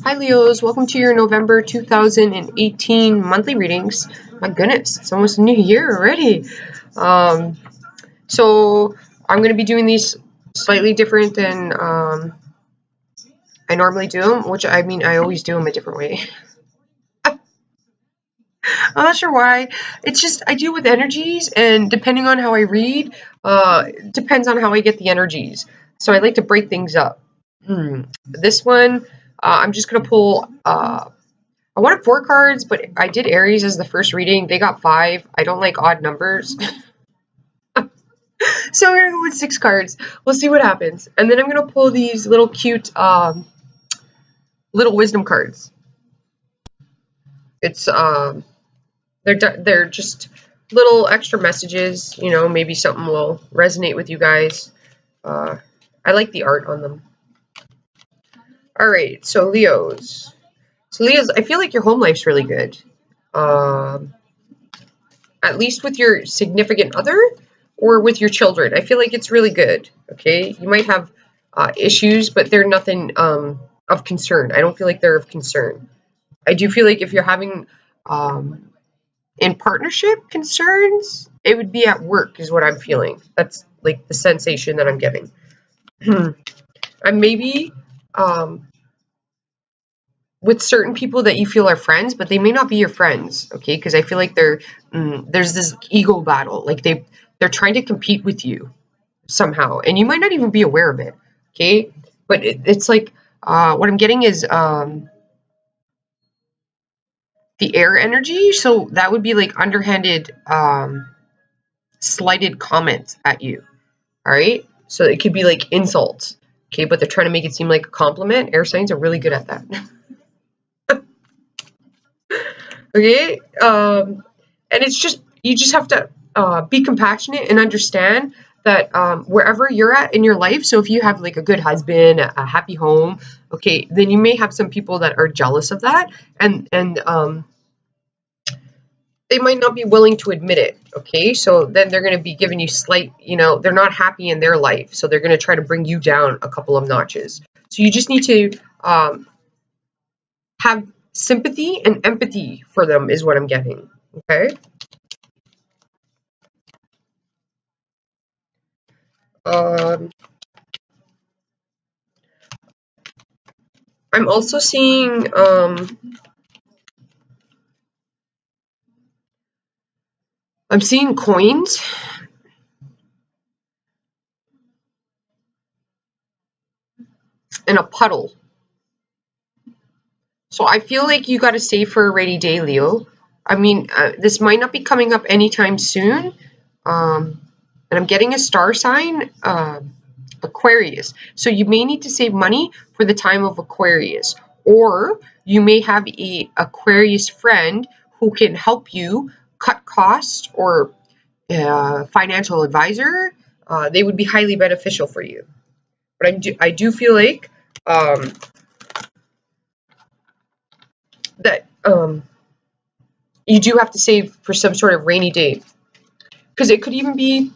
Hi Leos, welcome to your November 2018 monthly readings. My goodness, it's almost a new year already. So I'm going to be doing these slightly different than I normally do them, which I mean I always do them a different way. I'm not sure why. It's just I do with energies, and depending on how I read, depends on how I get the energies. So I like to break things up. This one, I'm just going to pull. I wanted 4 cards, but I did Aries as the first reading. They got 5. I don't like odd numbers. So we're going to go with 6 cards. We'll see what happens. And then I'm going to pull these little cute little wisdom cards. It's they're just little extra messages, you know, maybe something will resonate with you guys. I like the art on them. All right, so Leos. So Leos, I feel like your home life's really good. At least with your significant other or with your children. I feel like it's really good, okay? You might have issues, but they're nothing of concern. I don't feel like they're of concern. I do feel like if you're having in partnership concerns, it would be at work is what I'm feeling. That's like the sensation that I'm getting. And maybe with certain people that you feel are friends, but they may not be your friends, okay? Because I feel like there's this ego battle. Like they're trying to compete with you somehow, and you might not even be aware of it, okay? But it's like what I'm getting is the air energy, so that would be like underhanded, slighted comments at you, all right? So it could be like insults, okay? But they're trying to make it seem like a compliment. Air signs are really good at that. Okay, and it's just you just have to be compassionate and understand that wherever you're at in your life. So if you have like a good husband, a happy home, okay, then you may have some people that are jealous of that, and they might not be willing to admit it. Okay, so then they're going to be giving you slight, you know, they're not happy in their life, so they're going to try to bring you down a couple of notches. So you just need to have sympathy and empathy for them is what I'm getting. Okay. I'm also seeing I'm seeing coins in a puddle. So I feel like you got to save for a rainy day, Leo. I mean, this might not be coming up anytime soon. And I'm getting a star sign, Aquarius. So you may need to save money for the time of Aquarius. Or you may have a Aquarius friend who can help you cut costs, or financial advisor. They would be highly beneficial for you. But I do feel like that you do have to save for some sort of rainy day, because it could even be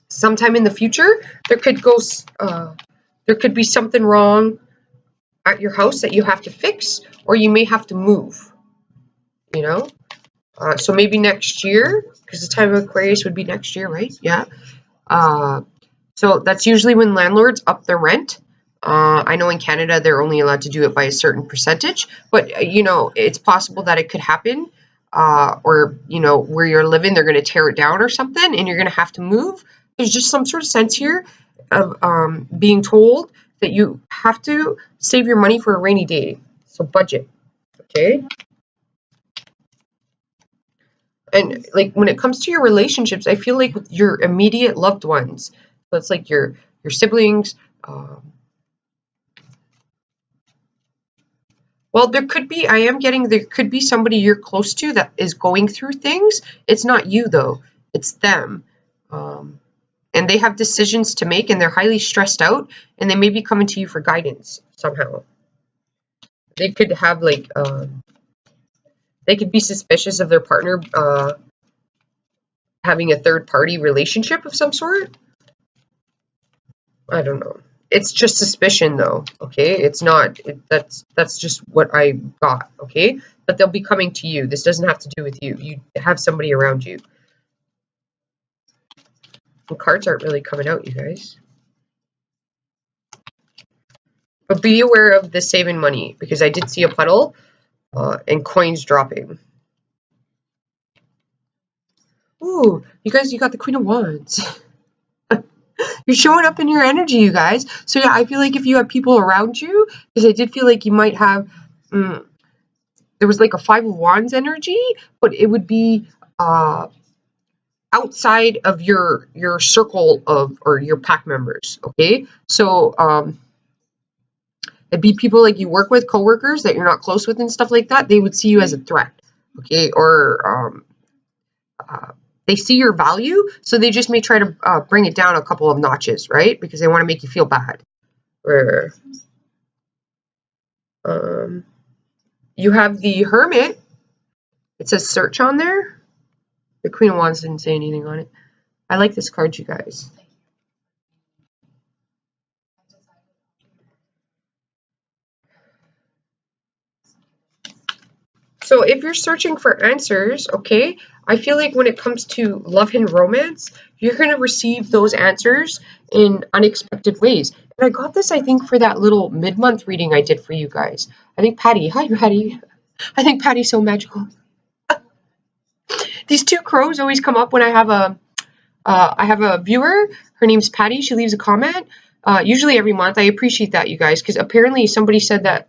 sometime in the future. There could be something wrong at your house that you have to fix, or you may have to move. You know, so maybe next year, because the time of Aquarius would be next year, right? Yeah. So that's usually when landlords up their rent. I know in Canada they're only allowed to do it by a certain percentage, but you know, it's possible that it could happen, or you know, where you're living, they're going to tear it down or something, and you're going to have to move. There's just some sort of sense here of being told that you have to save your money for a rainy day. So budget, okay? And like when it comes to your relationships, I feel like with your immediate loved ones, so it's like your siblings. Well, there could be. I am getting there could be somebody you're close to that is going through things. It's not you though; it's them, and they have decisions to make, and they're highly stressed out, and they may be coming to you for guidance somehow. They could have like they could be suspicious of their partner having a third party relationship of some sort. I don't know. it's just suspicion though, okay? It's not, that's just what I got, okay? But they'll be coming to you. This doesn't have to do with you. You have somebody around you. The cards aren't really coming out, you guys. But be aware of the saving money, because I did see a puddle and coins dropping. Ooh, you guys, you got the Queen of Wands. You're showing up in your energy, you guys. So yeah, I feel like if you have people around you, because I did feel like you might have, there was like a Five of Wands energy, but it would be outside of your circle of, or your pack members, okay? So it'd be people like you work with, coworkers that you're not close with and stuff like that. They would see you as a threat, okay? Or they see your value, so they just may try to bring it down a couple of notches, right? Because they want to make you feel bad. Or you have the Hermit. It says search on there. The Queen of Wands didn't say anything on it. I like this card, you guys. So if you're searching for answers, okay, I feel like when it comes to love and romance, you're going to receive those answers in unexpected ways. And I got this, I think, for that little mid-month reading I did for you guys. I think Patty, hi Patty. I think Patty's so magical. These two crows always come up when I have a viewer. Her name's Patty. She leaves a comment, usually every month. I appreciate that, you guys, because apparently somebody said that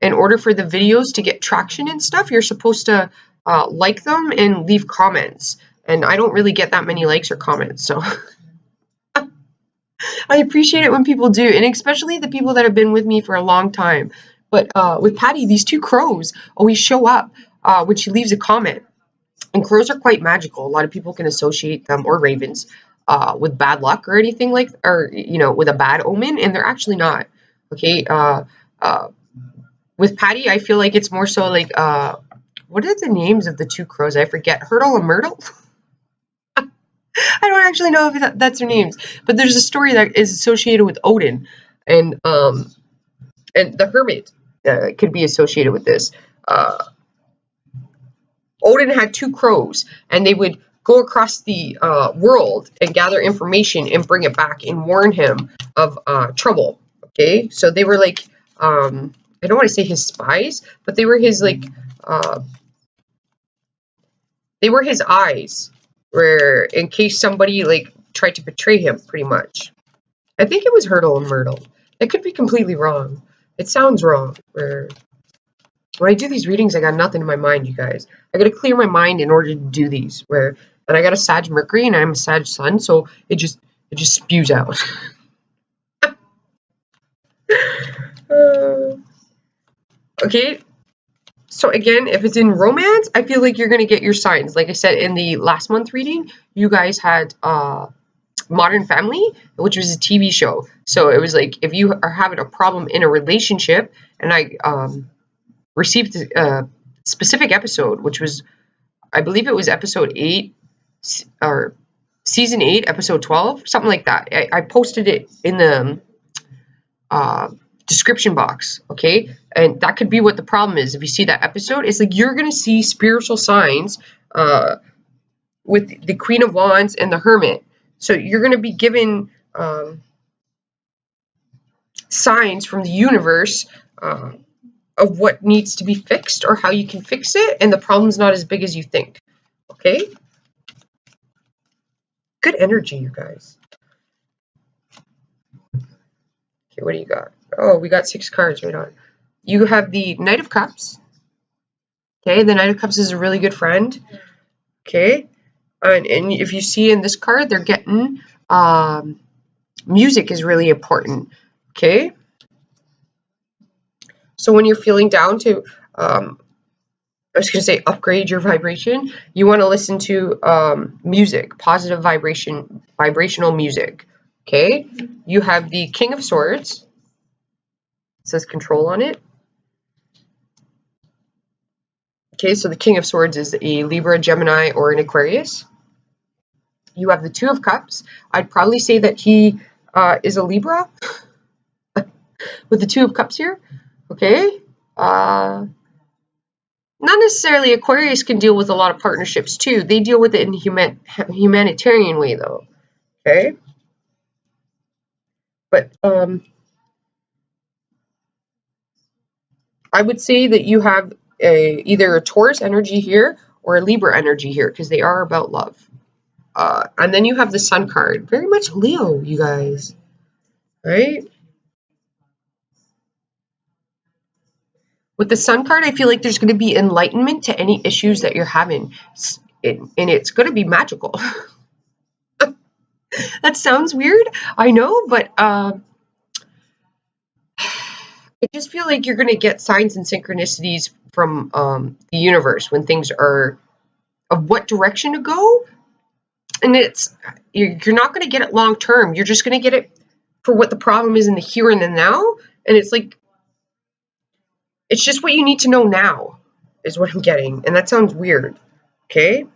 in order for the videos to get traction and stuff, you're supposed to like them and leave comments. And I don't really get that many likes or comments, so I appreciate it when people do, and especially the people that have been with me for a long time. But with Patty, these two crows always show up when she leaves a comment. And crows are quite magical. A lot of people can associate them, or ravens, with bad luck or anything like, or with a bad omen, and they're actually not. Okay. With Patty, I feel like it's more so like, what are the names of the two crows? I forget. Hurtle and Myrtle? I don't actually know if that's their names, but there's a story that is associated with Odin, and the Hermit could be associated with this. Odin had two crows, and they would go across the world and gather information and bring it back and warn him of trouble. Okay, so they were like, I don't want to say his spies, but they were his like, they were his eyes, where in case somebody like tried to betray him, pretty much. I think it was Hurtle and Myrtle. I could be completely wrong. It sounds wrong. When I do these readings, I got nothing in my mind, you guys. I got to clear my mind in order to do these. And I got a Sag Mercury and I'm a Sag Sun, so it just spews out. Okay. So again, if it's in romance, I feel like you're gonna get your signs. Like I said in the last month reading, you guys had Modern Family, which was a TV show. So it was like, if you are having a problem in a relationship, and I received a specific episode, which was, I believe it was episode 8 or season 8, episode 12, something like that. I posted it in the description box, okay? And that could be what the problem is. If you see that episode, it's like you're gonna see spiritual signs with the Queen of Wands and the Hermit. So you're gonna be given signs from the universe of what needs to be fixed or how you can fix it, and the problem's not as big as you think. Okay? Good energy, you guys. Okay, what do you got? Oh, we got 6 cards right on. You have the Knight of Cups. Okay, the Knight of Cups is a really good friend. Okay, and if you see in this card, they're getting music is really important. Okay, so when you're feeling down to, I was going to say upgrade your vibration, you want to listen to music, positive vibrational music. Okay, you have the King of Swords. It says control on it. Okay, so the King of Swords is a Libra, Gemini, or an Aquarius. You have the Two of Cups. I'd probably say that he is a Libra with the Two of Cups here. Okay. Not necessarily. Aquarius can deal with a lot of partnerships too. They deal with it in humanitarian way though. Okay. But I would say that you have either a Taurus energy here or a Libra energy here because they are about love. And then you have the Sun card. Very much Leo, you guys. Right? With the Sun card, I feel like there's going to be enlightenment to any issues that you're having. And it's going to be magical. That sounds weird, I know, but I just feel like you're going to get signs and synchronicities from the universe when things are of what direction to go. And you're not going to get it long term. You're just going to get it for what the problem is in the here and the now. And it's like, it's just what you need to know now is what I'm getting. And that sounds weird. Okay.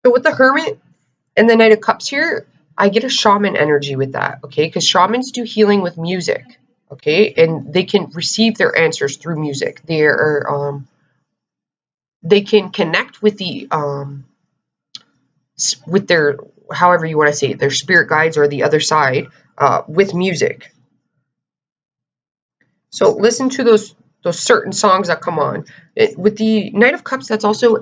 So with the Hermit and the Knight of Cups here, I get a shaman energy with that. Okay. Because shamans do healing with music. Okay. And they can receive their answers through music. They can connect with with their, however you want to say it, their spirit guides or the other side with music. So listen to those certain songs that come on. With the Knight of Cups, that's also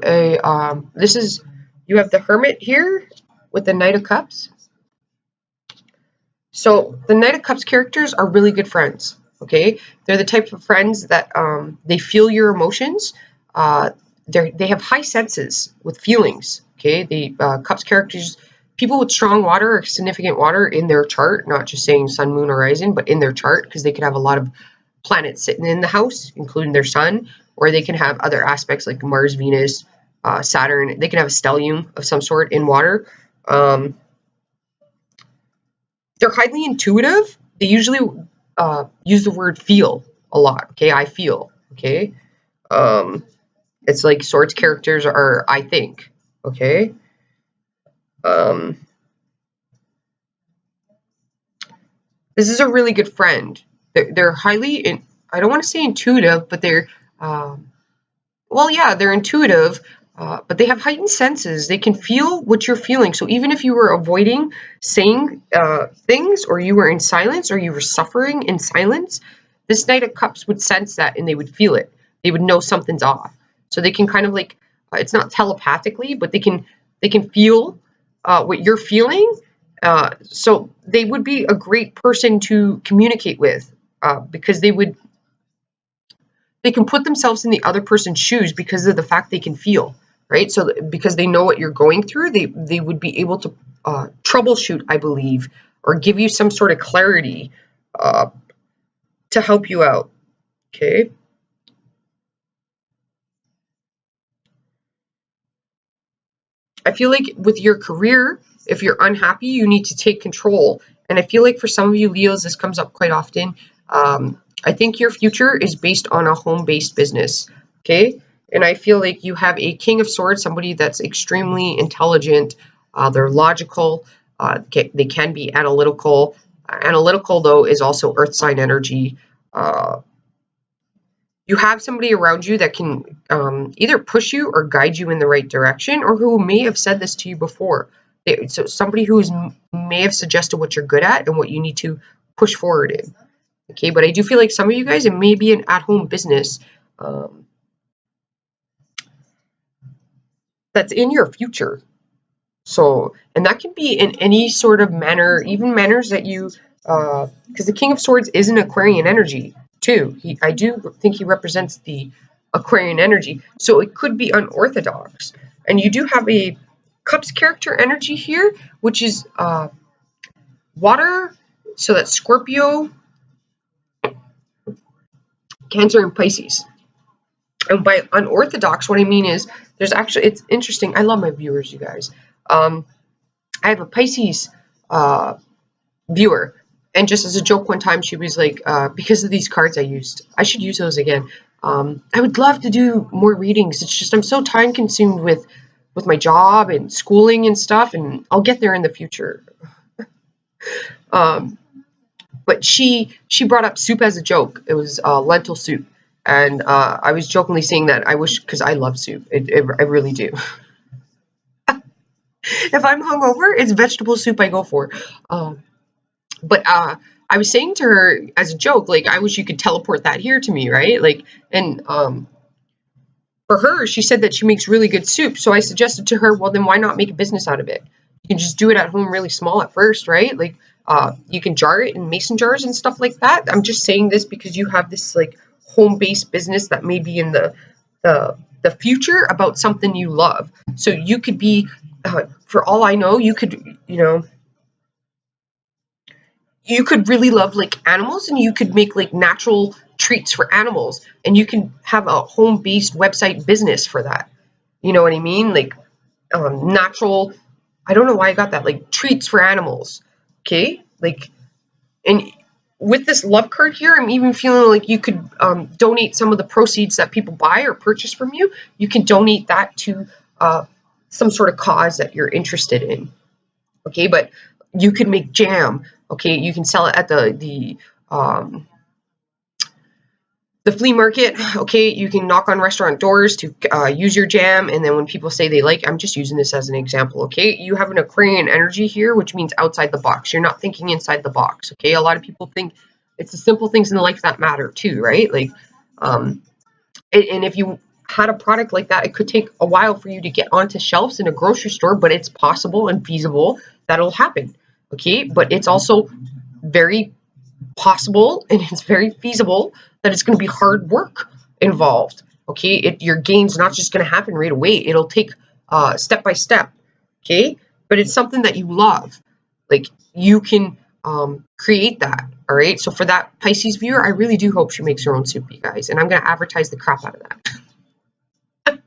you have the Hermit here with the Knight of Cups. So the Knight of Cups characters are really good friends. Okay, they're the type of friends that they feel your emotions. They have high senses with feelings. Okay, the Cups characters, people with strong water or significant water in their chart, not just saying Sun, Moon, Horizon, but in their chart, because they could have a lot of planets sitting in the house, including their Sun, or they can have other aspects like Mars, Venus, Saturn. They can have a stellium of some sort in water. They're highly intuitive. They usually use the word feel a lot. Okay, I feel. Okay. It's like Swords characters are I think. Okay. This is a really good friend. They're highly, I don't want to say intuitive, but they're, well, yeah, they're intuitive, but they have heightened senses. They can feel what you're feeling. So even if you were avoiding saying things, or you were in silence, or you were suffering in silence, this Knight of Cups would sense that and they would feel it. They would know something's off. So they can kind of like, it's not telepathically, but they can feel what you're feeling. So they would be a great person to communicate with because they can put themselves in the other person's shoes because of the fact they can feel, right? So because they know what you're going through, they would be able to troubleshoot, I believe, or give you some sort of clarity to help you out. Okay. I feel like with your career, if you're unhappy, you need to take control. And I feel like for some of you Leos, this comes up quite often. I think your future is based on a home-based business. Okay. And I feel like you have a King of Swords, somebody that's extremely intelligent. They're logical. They can be analytical. Analytical, though, is also earth sign energy. You have somebody around you that can either push you or guide you in the right direction, or who may have said this to you before. So somebody who may have suggested what you're good at and what you need to push forward in. Okay, but I do feel like some of you guys, it may be an at-home business that's in your future. So, and that can be in any sort of manner, even manners that you, because the King of Swords is an Aquarian energy too. I do think he represents the Aquarian energy. So it could be unorthodox. And you do have a Cups character energy here, which is water. So that's Scorpio, Cancer, and Pisces. And by unorthodox, what I mean is there's actually, it's interesting. I love my viewers, you guys. I have a Pisces viewer, and just as a joke one time, she was like, because of these cards I used, I should use those again. I would love to do more readings. It's just I'm so time consumed with my job and schooling and stuff, and I'll get there in the future. Um, but she brought up soup as a joke. It was lentil soup, and I was jokingly saying that I wish, because I love soup. I really do. If I'm hungover, it's vegetable soup I go for. Um, but I was saying to her as a joke, like, I wish you could teleport that here to me, right? Like, and for her, she said that she makes really good soup. So I suggested to her, well, then why not make a business out of it? You can just do it at home really small at first, right? Like, you can jar it in mason jars and stuff like that. I'm just saying this because you have this like home-based business that may be in the future about something you love. So you could be, for all I know, you could really love like animals, and you could make like natural treats for animals, and you can have a home-based website business for that. You know what I mean? Like, natural, I don't know why I got that, like treats for animals. Okay? Like, and with this love card here, I'm even feeling like you could donate some of the proceeds that people buy or purchase from you. You can donate that to some sort of cause that you're interested in. Okay, but you can make jam. Okay, you can sell it at the flea market. Okay, you can knock on restaurant doors to use your jam, and then when people say they like, I'm just using this as an example. Okay, you have an Aquarian energy here, which means outside the box. You're not thinking inside the box. Okay, a lot of people think it's the simple things in life that matter too, right? Like, um, and if you had a product like that, it could take a while for you to get onto shelves in a grocery store, but it's possible and feasible that it'll happen. Okay, but it's also very possible and it's very feasible that it's going to be hard work involved. Okay, your gain's not just going to happen right away. It'll take step by step. Okay, but it's something that you love. Like, you can create that. All right. So for that Pisces viewer, I really do hope she makes her own soup, you guys, and I'm going to advertise the crap out of that.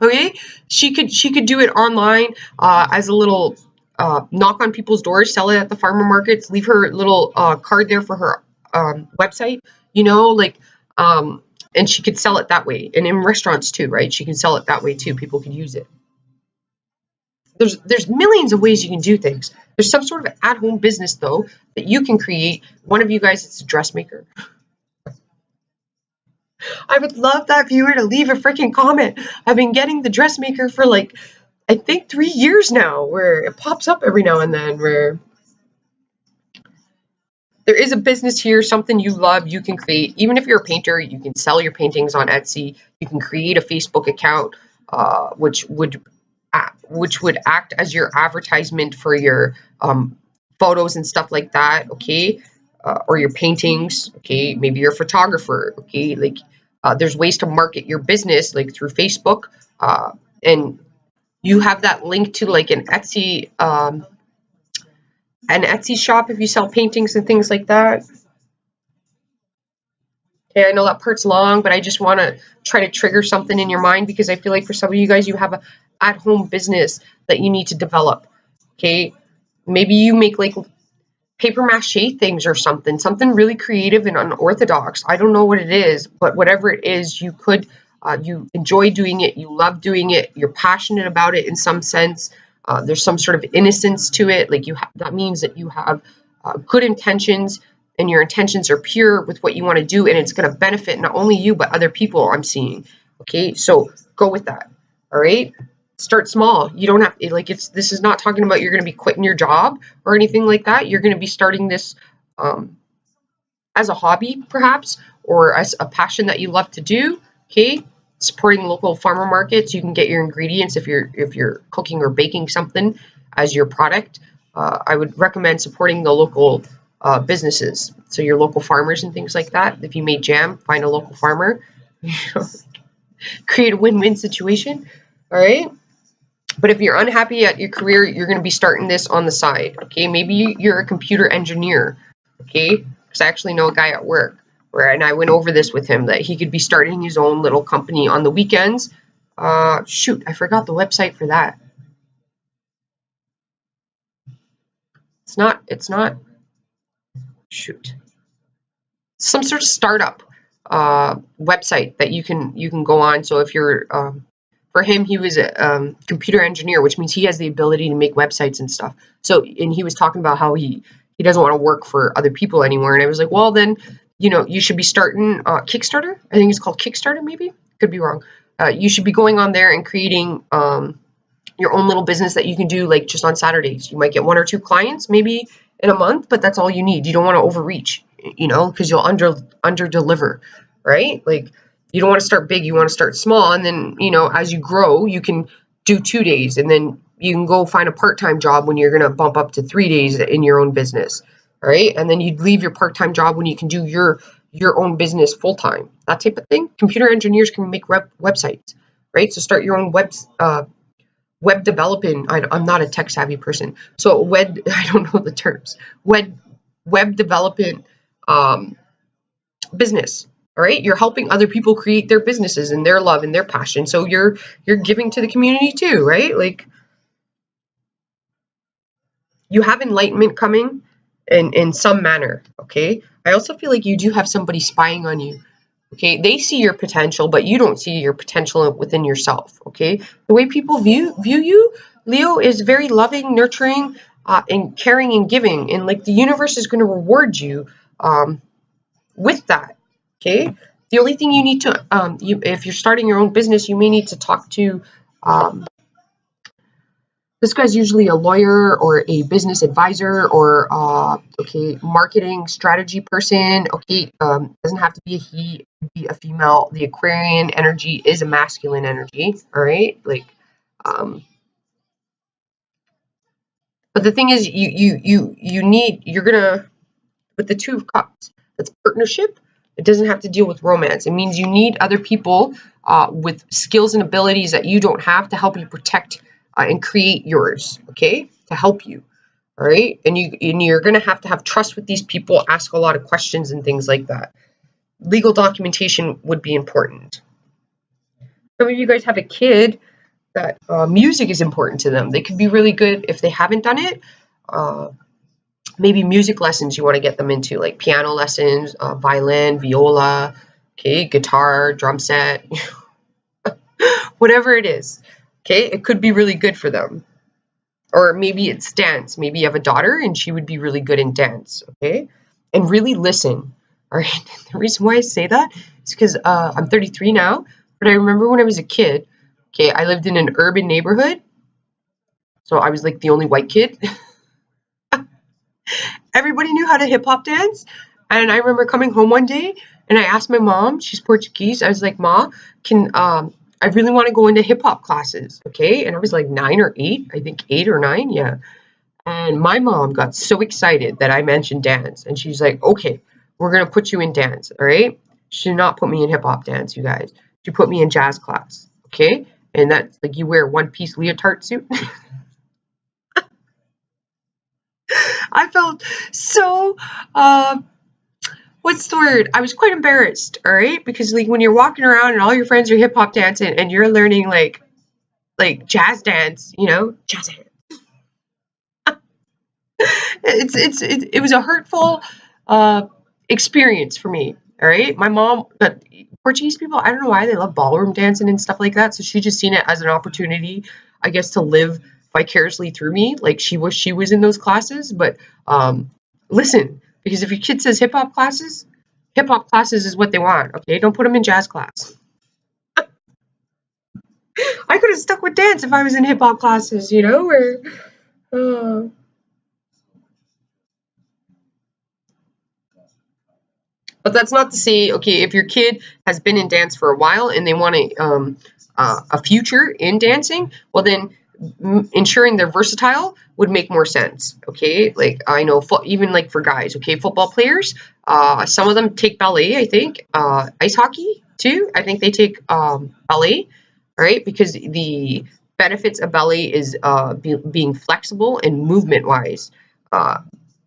Okay, she could do it online as a little knock on people's doors, sell it at the farmer markets, leave her little card there for her website, like, and she could sell it that way, and in restaurants too, right? She can sell it that way too. People could use it. There's millions of ways you can do things. There's some sort of at-home business though that you can create. One of you guys is a dressmaker. I would love that viewer to leave a freaking comment. I've been getting the dressmaker for like, I think 3 years now, where it pops up every now and then, where there is a business here, something you love, you can create. Even if you're a painter, you can sell your paintings on Etsy. You can create a Facebook account, which would act as your advertisement for your photos and stuff like that. Okay, or your paintings. Okay, maybe you're a photographer. Okay, like, there's ways to market your business, like through Facebook, and you have that link to like an Etsy shop if you sell paintings and things like that. Okay, I know that part's long, but I just want to try to trigger something in your mind, because I feel like for some of you guys, you have a at-home business that you need to develop. Okay, maybe you make like paper mache things or something really creative and unorthodox. I don't know what it is, but whatever it is, you enjoy doing it, you love doing it, you're passionate about it in some sense. There's some sort of innocence to it. Like, that means that you have good intentions, and your intentions are pure with what you want to do, and it's going to benefit not only you but other people, I'm seeing. Okay, so go with that. All right, start small. You don't have, like, this is not talking about you're going to be quitting your job or anything like that. You're going to be starting this as a hobby, perhaps, or as a passion that you love to do. Okay, supporting local farmer markets. You can get your ingredients if you're cooking or baking something as your product. I would recommend supporting the local businesses, so your local farmers and things like that. If you made jam, find a local farmer. Create a win-win situation. All right. But if you're unhappy at your career, you're going to be starting this on the side. Okay, maybe you're a computer engineer. Okay, because I actually know a guy at work and I went over this with him, that he could be starting his own little company on the weekends. Shoot, I forgot the website for that. It's not, shoot. Some sort of startup. website that you can go on. So if you're for him, he was a computer engineer, which means he has the ability to make websites and stuff. So, and he was talking about how he doesn't want to work for other people anymore. And I was like, well, then, you should be starting Kickstarter. I think it's called Kickstarter, maybe. Could be wrong. You should be going on there and creating your own little business that you can do like just on Saturdays. You might get 1 or 2 clients maybe in a month, but that's all you need. You don't want to overreach, because you'll under deliver, right? Like, you don't want to start big, you want to start small, and then, as you grow, you can do 2 days, and then you can go find a part-time job when you're going to bump up to 3 days in your own business, right? And then you'd leave your part-time job when you can do your own business full-time, that type of thing. Computer engineers can make websites, right? So start your own web developing. I'm not a tech savvy person, so I don't know the terms. Web development business. All right, you're helping other people create their businesses and their love and their passion. So you're giving to the community too, right? Like, you have enlightenment coming in some manner. Okay, I also feel like you do have somebody spying on you. Okay, they see your potential, but you don't see your potential within yourself. Okay, the way people view you, Leo, is very loving, nurturing, and caring and giving, and like the universe is going to reward you with that. Okay, the only thing you need to, if you're starting your own business, you may need to talk to. This guy's usually a lawyer or a business advisor or marketing strategy person. Okay, doesn't have to be a he, it could be a female. The Aquarian energy is a masculine energy. All right, like, but the thing is, you're gonna, with the Two of Cups, that's partnership. It doesn't have to deal with romance. It means you need other people with skills and abilities that you don't have to help you protect and create yours, okay, to help you. All right, and you're going to have trust with these people, ask a lot of questions and things like that. Legal documentation would be important. Some of you guys have a kid that music is important to them. They could be really good if they haven't done it. Maybe music lessons you want to get them into, like piano lessons, violin, viola, okay, guitar, drum set, whatever it is. Okay, it could be really good for them. Or maybe it's dance. Maybe you have a daughter and she would be really good in dance, okay? And really listen, all right? The reason why I say that is because I'm 33 now, but I remember when I was a kid, okay, I lived in an urban neighborhood, so I was like the only white kid. Everybody knew how to hip-hop dance, and I remember coming home one day, and I asked my mom, she's Portuguese, I was like, Ma, I really want to go into hip-hop classes, okay? And I was like 9 or 8, I think 8 or 9, yeah. And my mom got so excited that I mentioned dance, and she's like, okay, we're going to put you in dance, all right? She did not put me in hip-hop dance, you guys. She put me in jazz class, okay? And that's like you wear one-piece leotard suit. I felt so, what's the word? I was quite embarrassed, all right? Because like when you're walking around and all your friends are hip-hop dancing and you're learning like jazz dance, jazz hands. It was a hurtful experience for me. All right, my mom, but Portuguese people, I don't know why they love ballroom dancing and stuff like that. So she just seen it as an opportunity, I guess, to live vicariously through me, like she was in those classes. But listen, because if your kid says hip hop classes is what they want. Okay, don't put them in jazz class. I could have stuck with dance if I was in hip hop classes, or. But that's not to say, okay, if your kid has been in dance for a while and they want a future in dancing, well then ensuring they're versatile would make more sense, okay? Like I know even like for guys, okay, football players, some of them take ballet, I think, ice hockey too. I think they take ballet, all right, because the benefits of ballet is being flexible and movement-wise.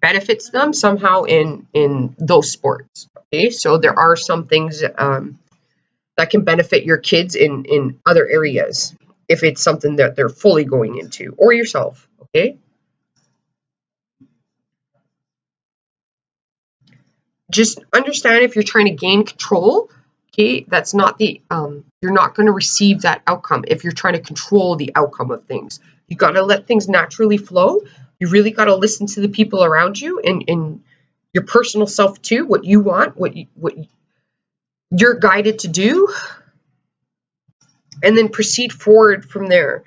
Benefits them somehow in those sports. Okay, so there are some things that can benefit your kids in other areas if it's something that they're fully going into, or yourself. Okay, just understand if you're trying to gain control, okay, that's not the, you're not going to receive that outcome if you're trying to control the outcome of things. You got to let things naturally flow. You really got to listen to the people around you and your personal self too, what you want, what you're guided to do, and then proceed forward from there.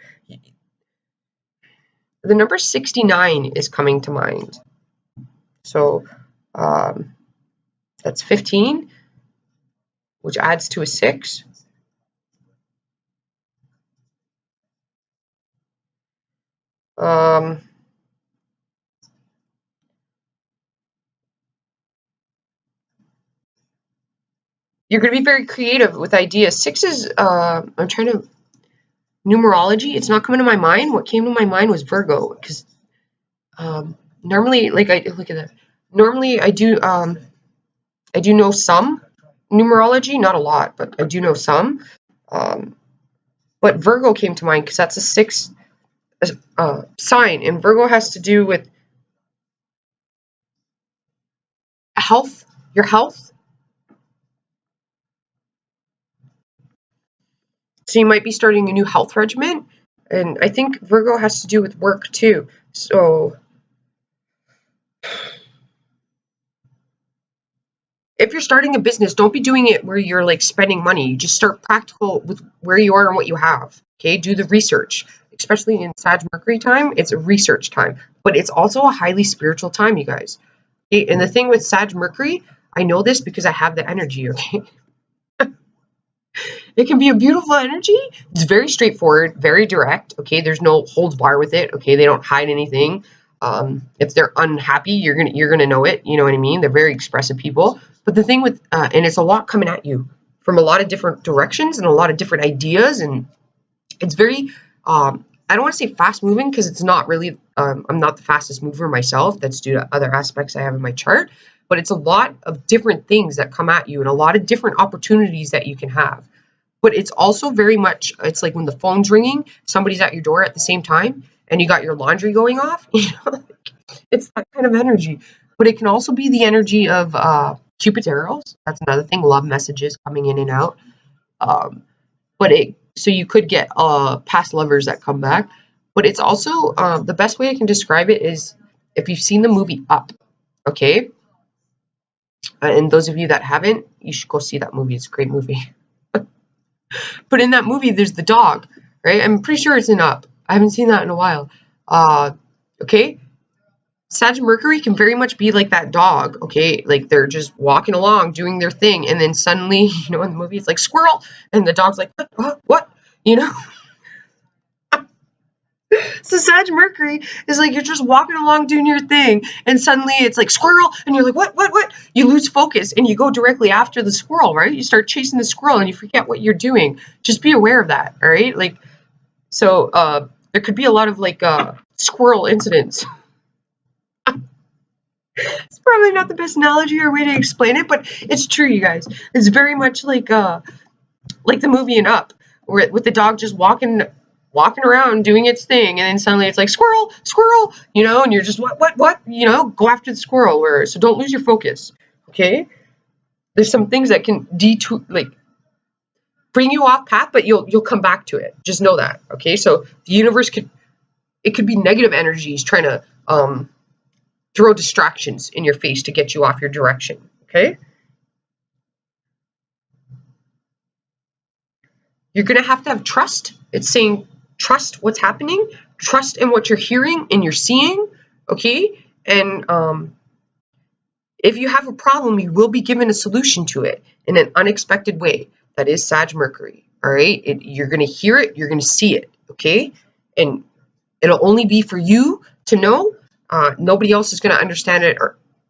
The number 69 is coming to mind. So that's 15, which adds to a 6. You're going to be very creative with ideas. 6 is, I'm trying to, numerology, it's not coming to my mind. What came to my mind was Virgo, because normally, like, I look at that. Normally, I do know some numerology, not a lot, but I do know some. But Virgo came to mind because that's a 6 sign, and Virgo has to do with health, your health. So you might be starting a new health regimen, and I think Virgo has to do with work too. So if you're starting a business, don't be doing it where you're like spending money. You just start practical with where you are and what you have. Okay, do the research. Especially in Sag Mercury time, it's a research time, but it's also a highly spiritual time, you guys. Okay? And the thing with Sag Mercury, I know this because I have the energy, okay? It can be a beautiful energy. It's very straightforward, very direct, okay? There's no holds bar with it, okay? They don't hide anything. If they're unhappy, you're gonna know it, you know what I mean? They're very expressive people. But the thing with, and it's a lot coming at you from a lot of different directions and a lot of different ideas, and it's very, I don't want to say fast moving because it's not really, I'm not the fastest mover myself. That's due to other aspects I have in my chart, but it's a lot of different things that come at you and a lot of different opportunities that you can have. But it's also very much, it's like when the phone's ringing, somebody's at your door at the same time, and you got your laundry going off, you know, it's that kind of energy. But it can also be the energy of Cupid's arrows. That's another thing, love messages coming in and out. So you could get past lovers that come back. But it's also, the best way I can describe it is if you've seen the movie Up, okay? And those of you that haven't, you should go see that movie. It's a great movie. But in that movie, there's the dog, right? I'm pretty sure it's in Up. I haven't seen that in a while. Okay? Sag Mercury can very much be like that dog, okay? Like they're just walking along, doing their thing, and then suddenly, you know, in the movie, it's like squirrel, and the dog's like, what? You know? So Sag Mercury is like you're just walking along doing your thing, and suddenly it's like squirrel, and you're like, what? You lose focus, and you go directly after the squirrel, right? You start chasing the squirrel, and you forget what you're doing. Just be aware of that, all right? Like, so there could be a lot of like squirrel incidents. It's probably not the best analogy or way to explain it, but it's true, you guys. It's very much like the movie in Up, where with the dog just walking around doing its thing, and then suddenly it's like squirrel, you know, and you're just what, you know, go after the squirrel. So don't lose your focus, okay? There's some things that can bring you off path, but you'll come back to it. Just know that, okay? So the universe could be negative energies trying to throw distractions in your face to get you off your direction, okay? You're going to have trust. It's saying trust what's happening, trust in what you're hearing and you're seeing, okay? And if you have a problem, you will be given a solution to it in an unexpected way. That is Sag Mercury, all right? You're going to hear it, you're going to see it, okay? And it'll only be for you to know. Nobody else is going to understand it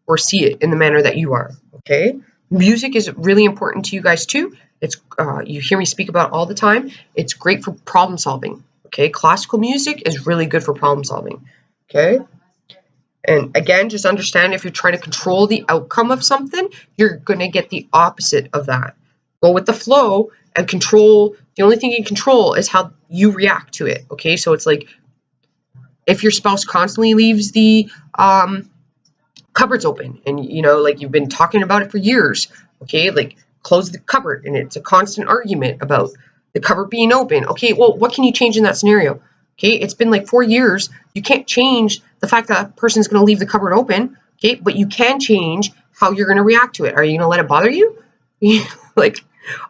or see it in the manner that you are, okay? Music is really important to you guys too. It's you hear me speak about it all the time. It's great for problem solving, okay? Classical music is really good for problem solving, okay? And again, just understand if you're trying to control the outcome of something, you're going to get the opposite of that. Go with the flow and control. The only thing you can control is how you react to it, okay? So it's like if your spouse constantly leaves the cupboard's open and, you know, like you've been talking about it for years, okay? Like close the cupboard and it's a constant argument about the cupboard being open. Okay, well, what can you change in that scenario? Okay, it's been like 4 years. You can't change the fact that person's going to leave the cupboard open, okay? But you can change how you're going to react to it. Are you going to let it bother you? Like,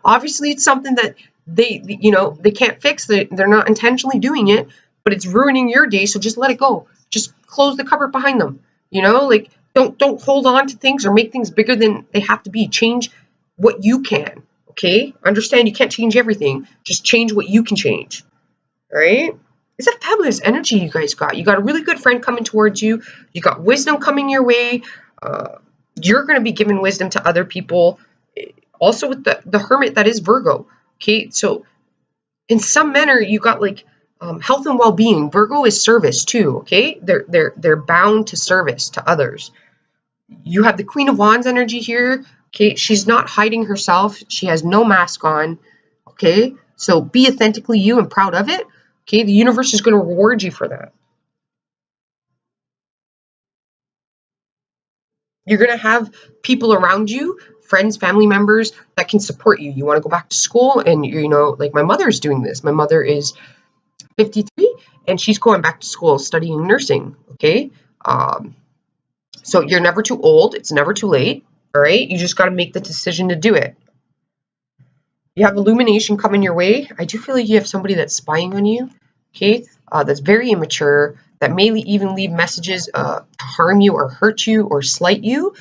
obviously it's something that they, you know, they can't fix. They're not intentionally doing it, but it's ruining your day, so just let it go. Just close the cupboard behind them, you know? Like, don't hold on to things or make things bigger than they have to be. Change what you can, okay? Understand you can't change everything. Just change what you can change, all right? It's a fabulous energy you guys got. You got a really good friend coming towards you. You got wisdom coming your way. You're going to be giving wisdom to other people. Also with the hermit that is Virgo, okay? So in some manner, you got like health and well-being. Virgo is service too, okay? They're bound to service to others. You have the Queen of Wands energy here, okay? She's not hiding herself. She has no mask on, okay? So be authentically you and proud of it, okay? The universe is going to reward you for that. You're going to have people around you, friends, family members that can support you. You want to go back to school and, you know, like my mother is doing this. My mother is 53 and she's going back to school studying nursing, okay? So you're never too old. It's never too late, all right? You just got to make the decision to do it. You have illumination coming your way. I do feel like you have somebody that's spying on you, okay? That's very immature, that may even leave messages to harm you or hurt you or slight you.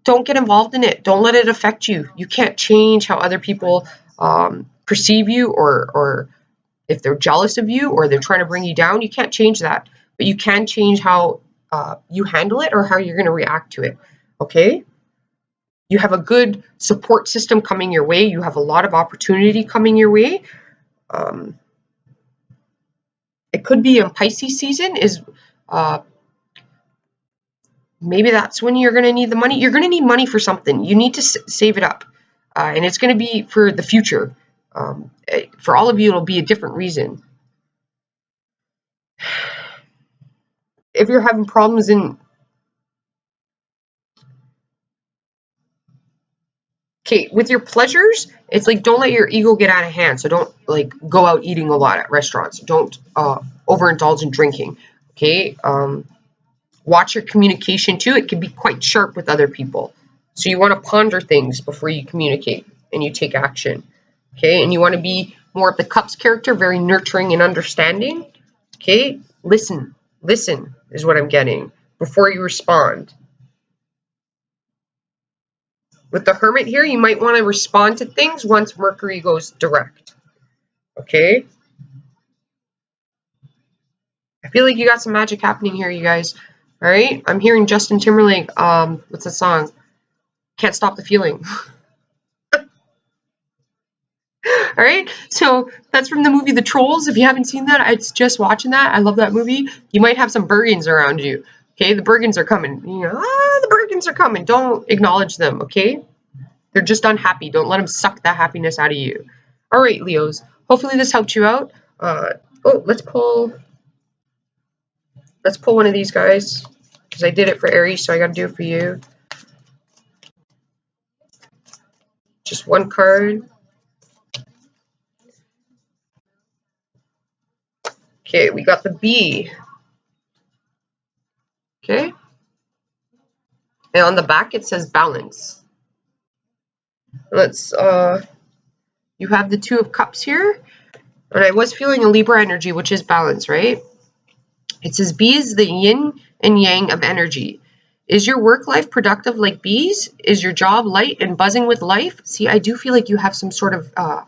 Don't get involved in it. Don't let it affect you. You can't change how other people perceive you, or if they're jealous of you or they're trying to bring you down. You can't change that, but you can change how you handle it or how you're going to react to it, okay? You have a good support system coming your way. You have a lot of opportunity coming your way. It could be in Pisces season is maybe that's when you're going to need the money. You're going to need money for something. You need to save it up. And it's going to be for the future. For all of you, it'll be a different reason. If you're having problems in... Okay, with your pleasures, it's like don't let your ego get out of hand. So don't like go out eating a lot at restaurants. Don't overindulge in drinking. Okay, watch your communication too. It can be quite sharp with other people. So you want to ponder things before you communicate and you take action. Okay, and you want to be more of the Cups character, very nurturing and understanding. Okay, listen is what I'm getting before you respond. With the Hermit here, you might want to respond to things once Mercury goes direct. Okay? I feel like you got some magic happening here, you guys. All right? I'm hearing Justin Timberlake. What's the song? Can't Stop the Feeling. All right? So that's from the movie The Trolls. If you haven't seen that, I suggest watching that. I love that movie. You might have some Bergens around you. Okay? The Bergens are coming. You know, the Bergens are coming. Don't acknowledge them, okay? They're just unhappy. Don't let them suck that happiness out of you. All right, Leos. Hopefully this helped you out. Let's pull one of these guys because I did it for Aries, so I got to do it for you. Just one card. Okay, we got the B. Okay. And on the back it says balance. Let's you have the Two of Cups here. And I was feeling a Libra energy, which is balance, right? It says B is the yin and yang of energy. Is your work life productive like bees? Is your job light and buzzing with life? See, I do feel like you have some sort of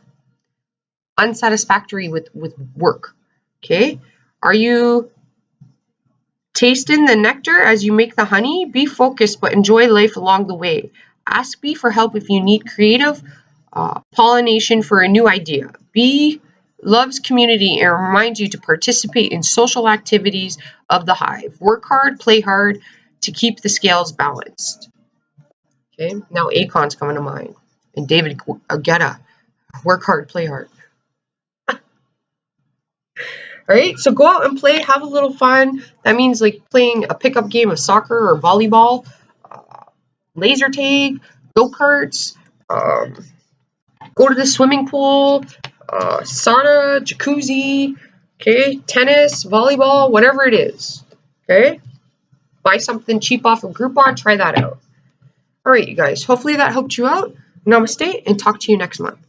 unsatisfactory with work. Okay? Are you tasting the nectar as you make the honey? Be focused, but enjoy life along the way. Ask B for help if you need creative pollination for a new idea. B loves community and reminds you to participate in social activities of the hive. Work hard, play hard to keep the scales balanced. Okay, now Akon's coming to mind. And David Guetta, work hard, play hard. All All right, so go out and play, have a little fun. That means like playing a pickup game of soccer or volleyball, laser tag, go-karts, go to the swimming pool, sauna, jacuzzi, okay, tennis, volleyball, whatever it is, okay? Buy something cheap off of Groupon, try that out. All right, you guys, hopefully that helped you out. Namaste, and talk to you next month.